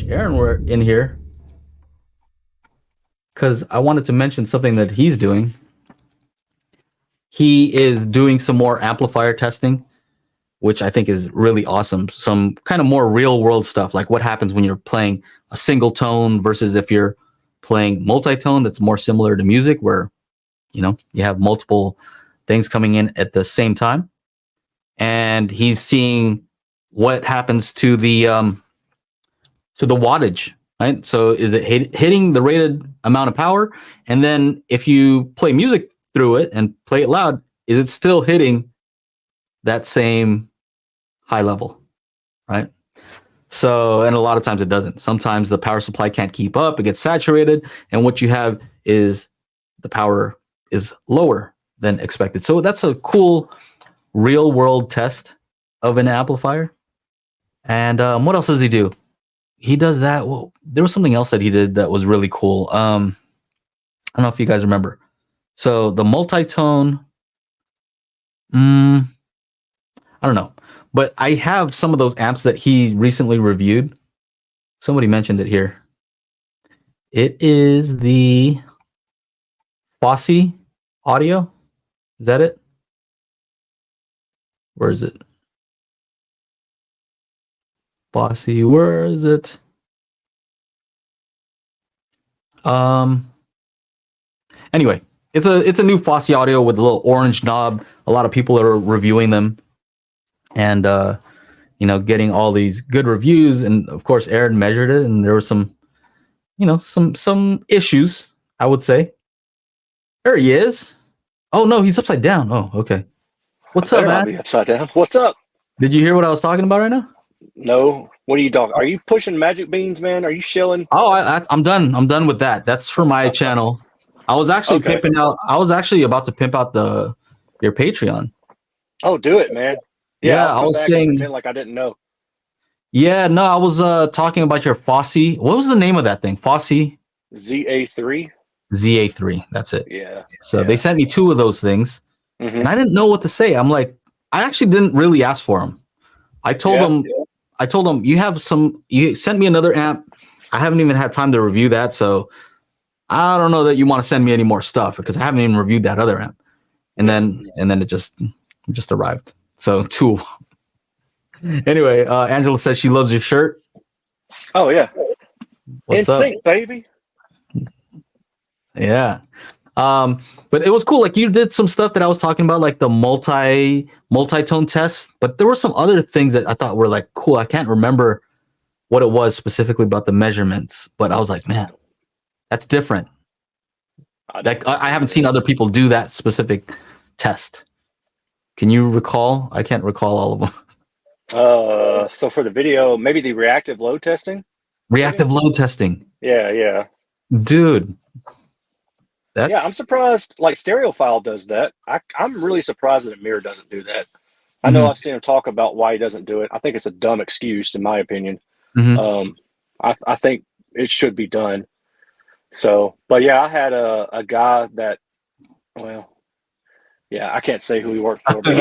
Aaron were in here because I wanted to mention something that he's doing. He is doing some more amplifier testing, which I think is really awesome. Some kind of more real world stuff, like what happens when you're playing a single tone versus if you're playing multi-tone that's more similar to music where, you have multiple things coming in at the same time. And he's seeing what happens to the wattage, right? So is it hitting the rated amount of power? And then if you play music through it and play it loud, is it still hitting that same high level, right? So, and a lot of times it doesn't. Sometimes the power supply can't keep up, it gets saturated, and what you have is the power is lower than expected. So that's a cool real world test of an amplifier. And what else does he do? He does that. Well, there was something else that he did that was really cool. I don't know if you guys remember. So the multi-tone, I don't know. But I have some of those amps that he recently reviewed. Somebody mentioned it here. It is the Fosse Audio. Is that it? Where is it? Fosse, where is it? Anyway, it's a new Fosse Audio with a little orange knob. A lot of people are reviewing them, and getting all these good reviews. And of course, Erin measured it, and there were some issues, I would say. There he is. Oh no, he's upside down. Oh, okay. What's up, man? Be upside down. What's up? Did you hear what I was talking about right now? No. What are you talking? Are you pushing magic beans, man? Are you shilling? Oh, I'm done. I'm done with that. That's for my channel. I was actually pimping out. I was actually about to pimp out your Patreon. Oh, do it, man. Yeah, I'll I was saying. Pretend like I didn't know. Yeah, no, I was talking about your Fosse. What was the name of that thing? Fosse ZA3. ZA3. That's it. Yeah. So they sent me 2 of those things, and I didn't know what to say. I'm like, I actually didn't really ask for them. I told them, you sent me another amp. I haven't even had time to review that, so I don't know that you want to send me any more stuff because I haven't even reviewed that other amp. And then it just arrived. So 2. Anyway, Angela says she loves your shirt. Oh yeah. What's up? Sync, baby. Yeah. But it was cool. Like you did some stuff that I was talking about, like the multi-tone test, but there were some other things that I thought were like cool. I can't remember what it was specifically about the measurements, but I was like, man, that's different. Like I haven't seen other people do that specific test. Can you recall? I can't recall all of them. So for the video, maybe the reactive load testing. Reactive load testing. Yeah. Dude. I'm surprised. Like Stereophile does that. I'm really surprised that Amir doesn't do that. I know I've seen him talk about why he doesn't do it. I think it's a dumb excuse, in my opinion. I think it should be done. So, but yeah, I had a guy that, I can't say who he worked for, but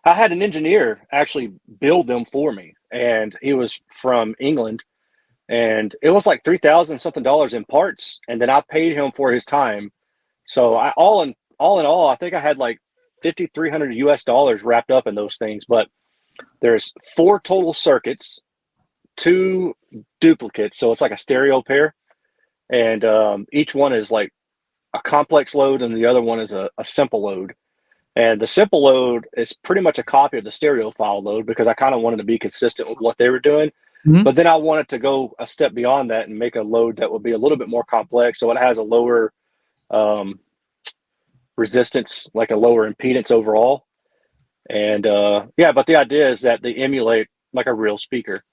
I had an engineer actually build them for me, and he was from England. And it was like $3,000 something in parts, and then I paid him for his time. So all in all, I think I had like $5,300 wrapped up in those things. But there's 4 total circuits, 2 duplicates, so it's like a stereo pair, and each one is like a complex load, and the other one is a simple load. And the simple load is pretty much a copy of the Stereophile load because I kind of wanted to be consistent with what they were doing. But then I wanted to go a step beyond that and make a load that would be a little bit more complex. So it has a lower resistance, like a lower impedance overall. And but the idea is that they emulate like a real speaker.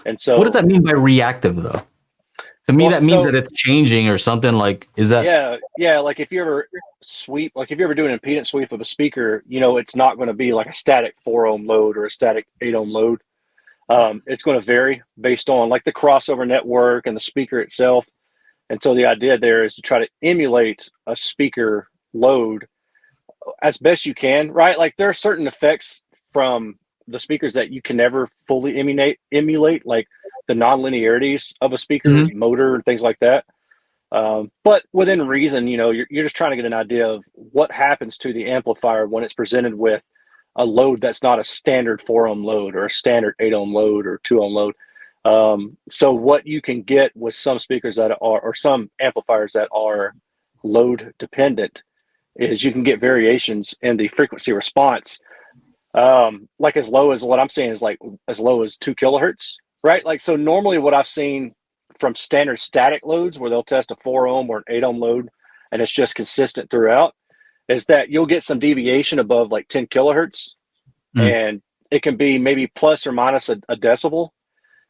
And so what does that mean by reactive though? To me, that means that it's changing or something. Like, is that? Yeah. Like if you ever do an impedance sweep of a speaker, it's not going to be like a static 4 ohm load or a static 8 ohm load. It's going to vary based on like the crossover network and the speaker itself. And so the idea there is to try to emulate a speaker load as best you can, right? Like there are certain effects from the speakers that you can never fully emulate like the non-linearities of a speaker's motor and things like that. But within reason, you're just trying to get an idea of what happens to the amplifier when it's presented with a load that's not a standard 4 ohm load or a standard 8 ohm load or 2 ohm load. So what you can get with some speakers that are, or some amplifiers that are load dependent, is you can get variations in the frequency response. Like as low as, what I'm saying is like as low as 2 kilohertz, right? Like, so normally what I've seen from standard static loads where they'll test a 4 ohm or an 8 ohm load and it's just consistent throughout, is that you'll get some deviation above like 10 kilohertz, and it can be maybe plus or minus a decibel.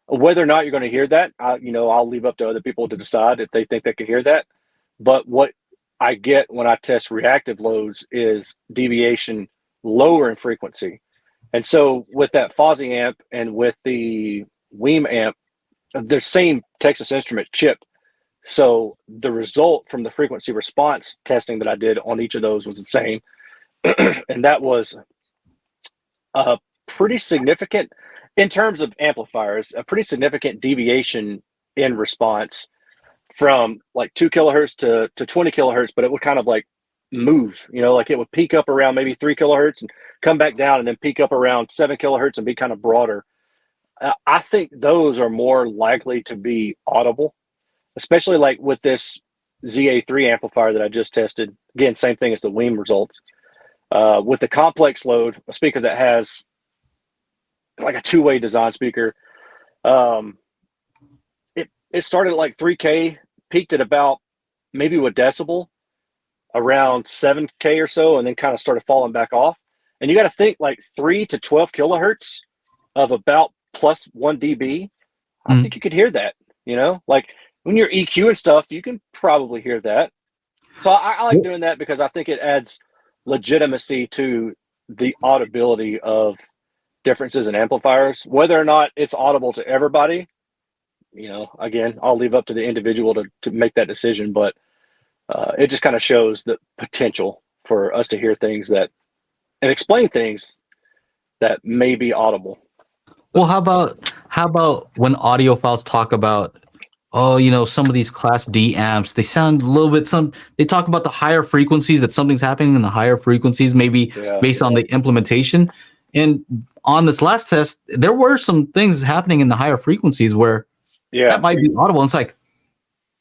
Whether or not you're going to hear that, I'll leave up to other people to decide if they think they can hear that. But what I get when I test reactive loads is deviation lower in frequency. And so with that Fozzy amp and with the Weem amp, they're same Texas Instrument chip. So the result from the frequency response testing that I did on each of those was the same. And that was a pretty significant, in terms of amplifiers, a pretty significant deviation in response from like 2 kilohertz to 20 kilohertz, but it would kind of like move, like it would peak up around maybe 3 kilohertz and come back down and then peak up around 7 kilohertz and be kind of broader. I think those are more likely to be audible, especially like with this ZA3 amplifier that I just tested. Again, same thing as the Weem results. With the complex load, a speaker that has like a two-way design speaker, it started at like 3K, peaked at about maybe a decibel, around 7K or so, and then kind of started falling back off. And you got to think like 3 to 12 kilohertz of about plus 1 dB. I think you could hear that, like when you're EQ and stuff, you can probably hear that. So I like doing that because I think it adds legitimacy to the audibility of differences in amplifiers. Whether or not it's audible to everybody, again, I'll leave up to the individual to make that decision, but it just kind of shows the potential for us to hear things and explain things that may be audible. Well, how about when audiophiles talk about, some of these Class D amps, they sound a little bit, they talk about the higher frequencies, that something's happening in the higher frequencies, maybe based on the implementation. And on this last test, there were some things happening in the higher frequencies where that might be audible. And it's like,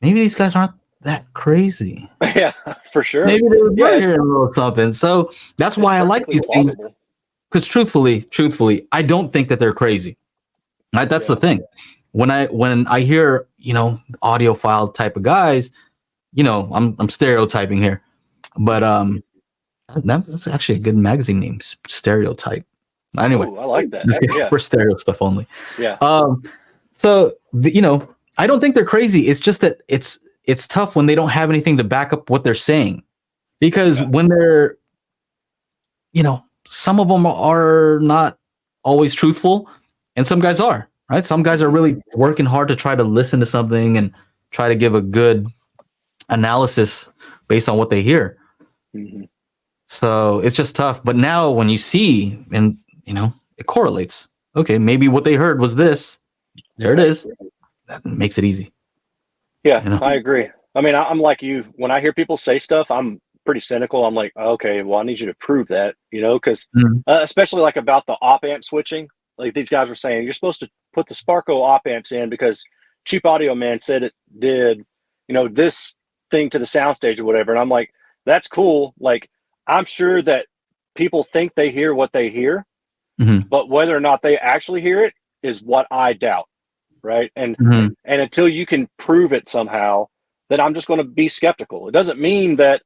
maybe these guys aren't that crazy. Yeah, for sure. Maybe they were hearing a little something. So that's why I like these things. Because truthfully, I don't think that they're crazy. Right? That's the thing. When I hear, audiophile type of guys, I'm stereotyping here, but that's actually a good magazine name, Stereotype. Anyway, I like that. For stereo stuff only. Yeah. So I don't think they're crazy. It's just that it's tough when they don't have anything to back up what they're saying, because when they're, some of them are not always truthful, and some guys are, right? Some guys are really working hard to try to listen to something and try to give a good analysis based on what they hear. So it's just tough. But now when you see, and it correlates. Okay, maybe what they heard was this. There it is. That makes it easy. Yeah, I agree. I mean, I'm like you. When I hear people say stuff, I'm pretty cynical. I'm like, okay, well, I need you to prove that, because especially like about the op amp switching. Like these guys were saying, you're supposed to put the Sparco op amps in because Cheap Audio Man said it did, this thing to the soundstage or whatever. And I'm like, that's cool. Like, I'm sure that people think they hear what they hear, but whether or not they actually hear it is what I doubt. Right. And until you can prove it somehow, then I'm just going to be skeptical. It doesn't mean that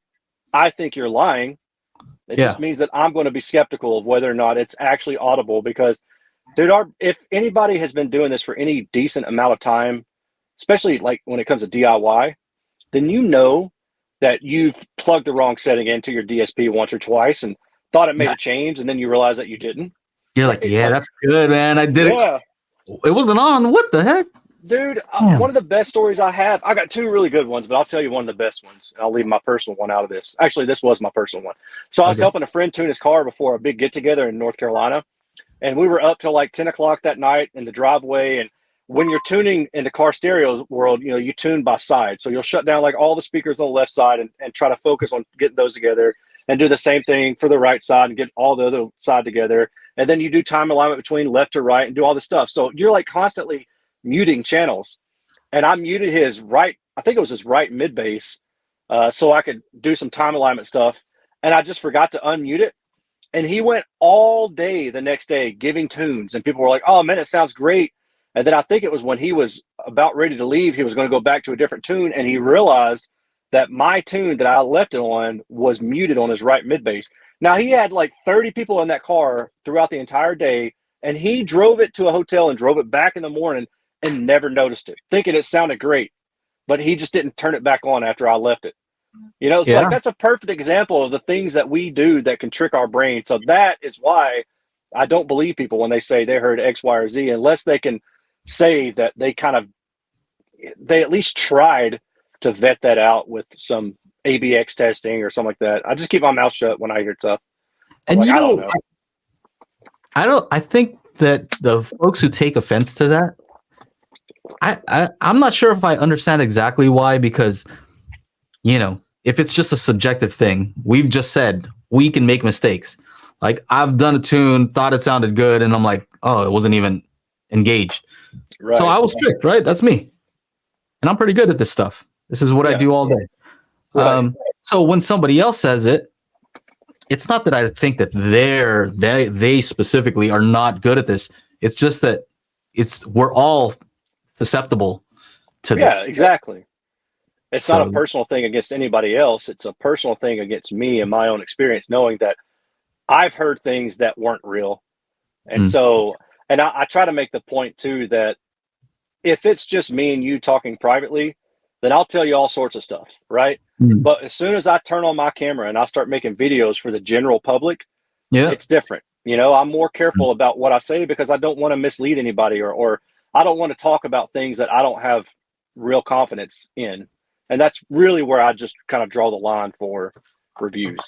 I think you're lying. It just means that I'm going to be skeptical of whether or not it's actually audible, because if anybody has been doing this for any decent amount of time, especially like when it comes to DIY, then that you've plugged the wrong setting into your DSP once or twice and thought it made a change, and then you realize that you didn't. You're like, that's good, man. I did it. It wasn't on. What the heck? Dude, one of the best stories I have, I got two really good ones, but I'll tell you one of the best ones. I'll leave my personal one out of this. Actually, this was my personal one. So I was helping a friend tune his car before a big get-together in North Carolina. and we were up till like 10 o'clock that night in the driveway. And when you're tuning in the car stereo world, you know, you tune by side. So you'll shut down like all the speakers on the left side and try to focus on getting those together, and do the same thing for the right side and get all the other side together. And then you do time alignment between left to right and do all this stuff. So you're like constantly muting channels. And I muted his right, I think it was his right mid bass, so I could do some time alignment stuff. And I just forgot to unmute it. And he went all day the next day giving tunes, and people were like, "Oh man, it sounds great." And then I think it was when he was about ready to leave, he was going to go back to a different tune, and he realized that my tune that I left it on was muted on his right mid bass. Now he had like 30 people in that car throughout the entire day, and he drove it to a hotel and drove it back in the morning and never noticed it, thinking it sounded great, but he just didn't turn it back on after I left it. You know, so like that's a perfect example of the things that we do that can trick our brain. So that is why I don't believe people when they say they heard X, Y, or Z, unless they can say that they at least tried to vet that out with some ABX testing or something like that. I just keep my mouth shut when I hear stuff. And like, I think that the folks who take offense to that, I'm not sure if I understand exactly why, because, you know, if it's just a subjective thing, we've just said we can make mistakes. Like I've done a tune, thought it sounded good, and I'm like, oh, it wasn't even engaged. Right. So I was tricked, right? That's me. And I'm pretty good at this stuff. This is what I do all day. Right. So when somebody else says it, it's not that I think that they specifically are not good at this. It's just that we're all susceptible to this. Yeah, exactly. It's not a personal thing against anybody else. It's a personal thing against me and my own experience, knowing that I've heard things that weren't real. And so, and I try to make the point too, that if it's just me and you talking privately, then I'll tell you all sorts of stuff, right? But as soon as I turn on my camera and I start making videos for the general public, it's different. You know, I'm more careful about what I say because I don't want to mislead anybody, or I don't want to talk about things that I don't have real confidence in. And that's really where I just kind of draw the line for reviews.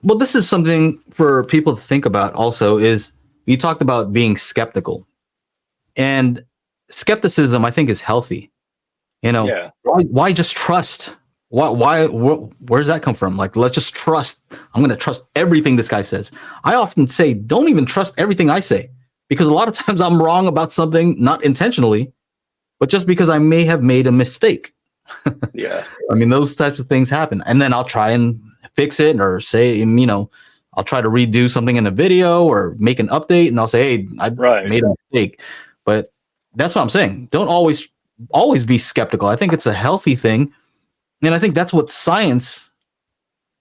Well, this is something for people to think about also, is you talked about being skeptical. And skepticism, I think, is healthy. You know, why just trust? Where does that come from? Like, let's just trust. I'm going to trust everything this guy says. I often say, don't even trust everything I say, because a lot of times I'm wrong about something, not intentionally, but just because I may have made a mistake. Yeah. I mean, those types of things happen. And then I'll try and fix it, or say, you know, I'll try to redo something in a video or make an update, and I'll say, hey, I made a mistake. But that's what I'm saying. Don't always be skeptical. I think it's a healthy thing. And I think that's what science,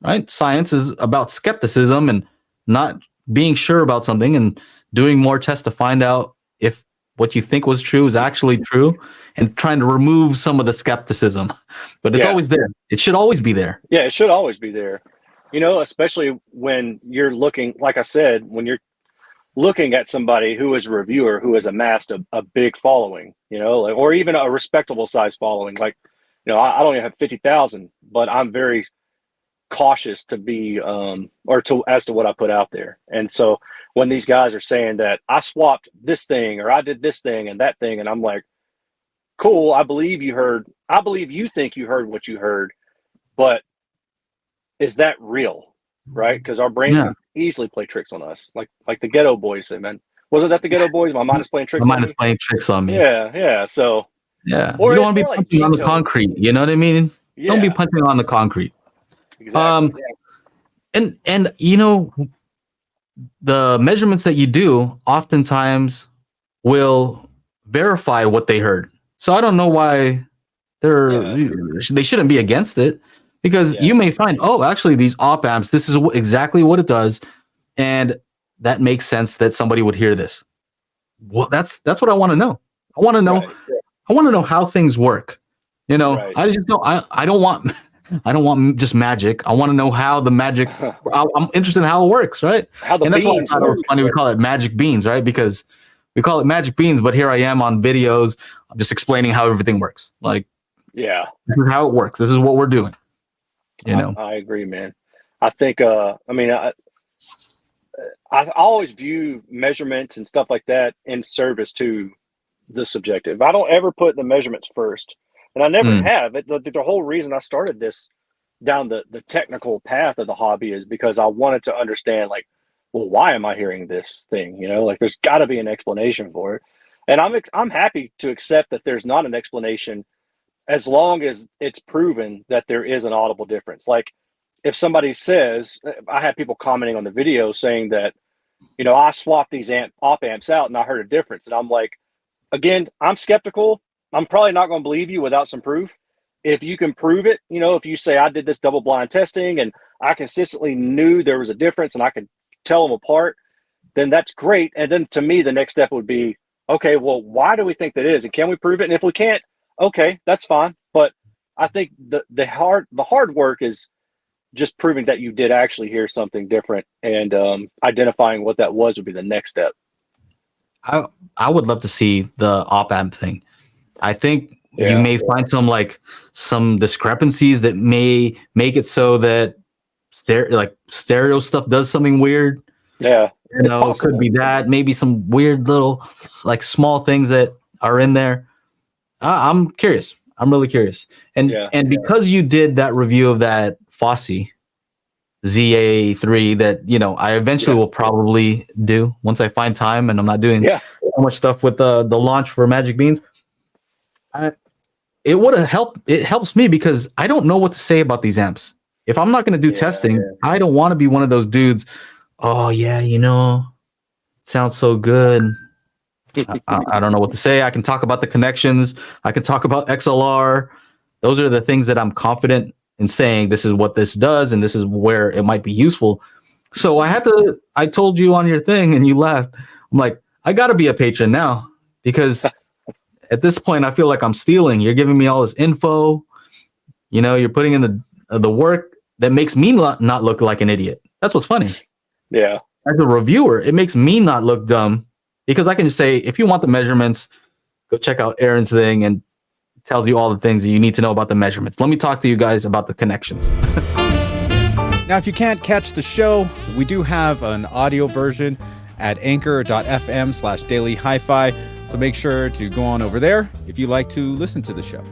right? Science is about skepticism and not being sure about something and doing more tests to find out if what you think was true is actually true, and trying to remove some of the skepticism. But it's always there. It should always be there. Yeah, it should always be there. You know, especially when you're looking, like I said, when you're looking at somebody who is a reviewer who has amassed a big following, you know, like, or even a respectable size following. Like, you know, I don't even have 50,000, but I'm very cautious to be, as to what I put out there. And so when these guys are saying that I swapped this thing, or I did this thing and that thing, and I'm like, cool, I believe you think you heard what you heard, but is that real? Right? Because our brains can easily play tricks on us. Like the Ghetto Boys say, man. Wasn't that the Ghetto Boys? My mind is playing tricks on me. My mind is playing tricks on me. Yeah. So or you don't want to be punching on the concrete. You know what I mean? Yeah. Don't be punching on the concrete. Exactly. And you know, the measurements that you do oftentimes will verify what they heard. So I don't know why they shouldn't be against it, because you may find, oh, actually these op amps, this is exactly what it does, and that makes sense that somebody would hear this. Well, that's what I want to know. I want to know. Right. I want to know how things work. You know, I just don't. I don't want just magic. I want to know how the magic. I'm interested in how it works, right? How the beans work. It's funny we call it magic beans, right? Because we call it magic beans, but here I am on videos. I'm just explaining how everything works. Like, this is how it works. This is what we're doing. You know, I agree, man. I think. I always view measurements and stuff like that in service to the subjective. I don't ever put the measurements first, and I never have. The whole reason I started this down the technical path of the hobby is because I wanted to understand, like, well, why am I hearing this thing? You know, like there's got to be an explanation for it, and I'm happy to accept that there's not an explanation as long as it's proven that there is an audible difference. Like if somebody says, I had people commenting on the video saying that, you know, I swapped these op amps out and I heard a difference, and I'm like, again, I'm skeptical. I'm probably not going to believe you without some proof. If you can prove it, you know, if you say I did this double blind testing and I consistently knew there was a difference and I could tell them apart, then that's great. And then to me, the next step would be, okay, well, why do we think that is? And can we prove it? And if we can't, okay, that's fine. But I think the hard work is just proving that you did actually hear something different, and identifying what that was would be the next step. I would love to see the op amp thing. I think you may find some discrepancies that may make it so that stereo stuff does something weird. Yeah, you know, it could be that. Maybe some weird little like small things that are in there. I'm curious. I'm really curious. And because you did that review of that Fosse ZA3 that, you know, I eventually will probably do once I find time and I'm not doing so much stuff with the launch for Magic Beans. It would have helped. It helps me because I don't know what to say about these amps. If I'm not going to do testing, I don't want to be one of those dudes. Oh yeah, you know, it sounds so good. I don't know what to say. I can talk about the connections. I can talk about XLR. Those are the things that I'm confident in saying. This is what this does, and this is where it might be useful. So I told you on your thing, and you laughed. I'm like, I got to be a patron now because at this point, I feel like I'm stealing. You're giving me all this info. You know, you're putting in the work that makes me not look like an idiot. That's what's funny. Yeah. As a reviewer, it makes me not look dumb because I can just say, if you want the measurements, go check out Erin's thing and it tells you all the things that you need to know about the measurements. Let me talk to you guys about the connections. Now, if you can't catch the show, we do have an audio version at anchor.fm/daily HiFi. So make sure to go on over there if you like to listen to the show.